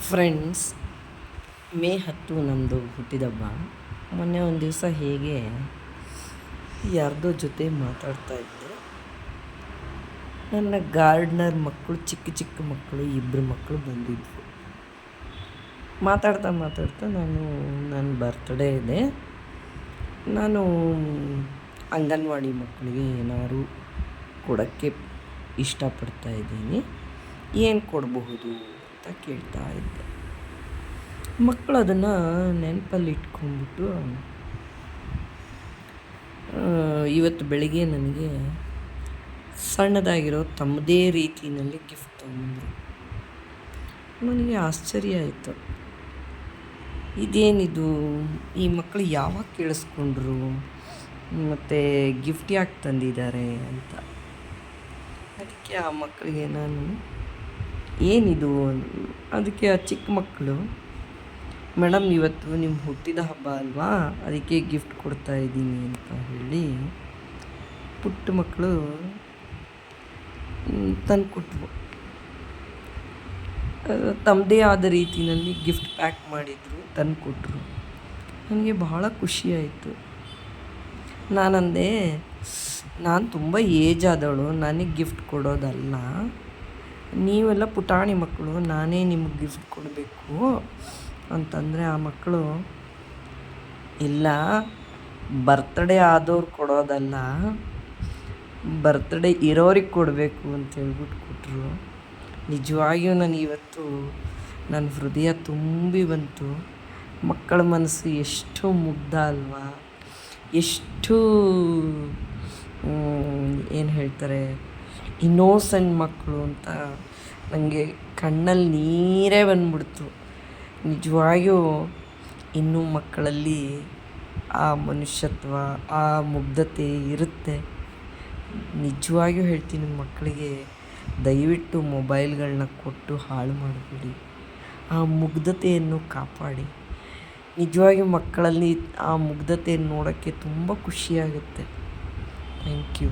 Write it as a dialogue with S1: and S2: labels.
S1: Friends, May 10 ನಮ್ಮದು ಹುಟ್ಟಿದಬ್ಬ. ಮೊನ್ನೆ ಒಂದು ದಿವಸ ಹೇಗೆ ಯಾರ್ದೋ ಜೊತೆ ಮಾತಾಡ್ತಾ ಇದ್ದೆ. ನನ್ನ ಗಾರ್ಡ್ನರ್ ಮಕ್ಕಳು, ಚಿಕ್ಕ ಚಿಕ್ಕ ಮಕ್ಕಳು, ಇಬ್ಬರು ಮಕ್ಕಳು ಬಂದಿದ್ವು. ಮಾತಾಡ್ತಾ ನನ್ನ ಬರ್ತ್ಡೇ ಇದೆ, ನಾನು ಅಂಗನವಾಡಿ ಮಕ್ಕಳಿಗೆ ಏನಾದ್ರು ಕೊಡೋಕ್ಕೆ ಇಷ್ಟಪಡ್ತಾ ಇದ್ದೀನಿ, ಏನು ಕೊಡಬಹುದು ಅಂತ ಕೇಳ್ತಾ ಇದ್ದೆ. ಮಕ್ಕಳು ಅದನ್ನು ನೆನಪಲ್ಲಿ ಇಟ್ಕೊಂಡ್ಬಿಟ್ಟು ಇವತ್ತು ಬೆಳಿಗ್ಗೆ ನನಗೆ ಸಣ್ಣದಾಗಿರೋ ತಮ್ಮದೇ ರೀತಿಯಲ್ಲಿ ಗಿಫ್ಟ್ ತೊಗೊಂಡ್ರು. ನನಗೆ ಆಶ್ಚರ್ಯ ಆಯಿತು, ಇದೇನಿದು, ಈ ಮಕ್ಕಳು ಯಾವಾಗ ಕೇಳಿಸ್ಕೊಂಡ್ರು ಮತ್ತು ಗಿಫ್ಟ್ ಯಾಕೆ ತಂದಿದ್ದಾರೆ ಅಂತ. ಅದಕ್ಕೆ ಆ ಮಕ್ಕಳಿಗೆ ನಾನು ಏನಿದು, ಅದಕ್ಕೆ ಆ ಚಿಕ್ಕ ಮಕ್ಕಳು, ಮೇಡಮ್ ಇವತ್ತು ನಿಮ್ಮ ಹುಟ್ಟಿದ ಹಬ್ಬ ಅಲ್ವಾ, ಅದಕ್ಕೆ ಗಿಫ್ಟ್ ಕೊಡ್ತಾ ಇದ್ದೀನಿ ಅಂತ ಹೇಳಿ ಪುಟ್ಟ ಮಕ್ಕಳು ತಂದು ಕೊಟ್ಟವು. ತಮ್ಮದೇ ಆದ ರೀತಿಯಲ್ಲಿ ಗಿಫ್ಟ್ ಪ್ಯಾಕ್ ಮಾಡಿದರು, ತಂದು ಕೊಟ್ಟರು. ನನಗೆ ಬಹಳ ಖುಷಿಯಾಯಿತು. ನಾನಂದೆ, ನಾನು ತುಂಬ ಏಜ್ ಆದವಳು, ನನಗೆ ಗಿಫ್ಟ್ ಕೊಡೋದಲ್ಲ, ನೀವೆಲ್ಲ ಪುಟಾಣಿ ಮಕ್ಕಳು, ನಾನೇ ನಿಮಗೆ ಗಿಫ್ಟ್ ಕೊಡಬೇಕು ಅಂತಂದರೆ ಆ ಮಕ್ಕಳು, ಇಲ್ಲ, ಬರ್ತ್ಡೇ ಆದವ್ರು ಕೊಡೋದಲ್ಲ, ಬರ್ತ್ಡೇ ಇರೋರಿಗೆ ಕೊಡಬೇಕು ಅಂತ ಹೇಳ್ಬಿಟ್ಟು ಕೊಟ್ಟರು. ನಿಜವಾಗಿಯೂ ನನಗಿವತ್ತು ನನ್ನ ಹೃದಯ ತುಂಬಿ ಬಂತು. ಮಕ್ಕಳ ಮನಸ್ಸು ಎಷ್ಟು ಮುಗ್ಧ ಅಲ್ವಾ, ಎಷ್ಟು ಏನು ಹೇಳ್ತಾರೆ, ಇನ್ನೋಸೆಂಟ್ ಮಕ್ಕಳು ಅಂತ ನನಗೆ ಕಣ್ಣಲ್ಲಿ ನೀರೇ ಬಂದ್ಬಿಡ್ತು. ನಿಜವಾಗಿಯೂ ಇನ್ನೂ ಮಕ್ಕಳಲ್ಲಿ ಆ ಮನುಷ್ಯತ್ವ, ಆ ಮುಗ್ಧತೆ ಇರುತ್ತೆ. ನಿಜವಾಗಿಯೂ ಹೇಳ್ತೀನಿ, ಮಕ್ಕಳಿಗೆ ದಯವಿಟ್ಟು ಮೊಬೈಲ್ಗಳನ್ನ ಕೊಟ್ಟು ಹಾಳು ಮಾಡಬೇಡಿ, ಆ ಮುಗ್ಧತೆಯನ್ನು ಕಾಪಾಡಿ. ನಿಜವಾಗಿಯೂ ಮಕ್ಕಳಲ್ಲಿ ಆ ಮುಗ್ಧತೆಯನ್ನು ನೋಡೋಕ್ಕೆ ತುಂಬ ಖುಷಿಯಾಗುತ್ತೆ. Thank you.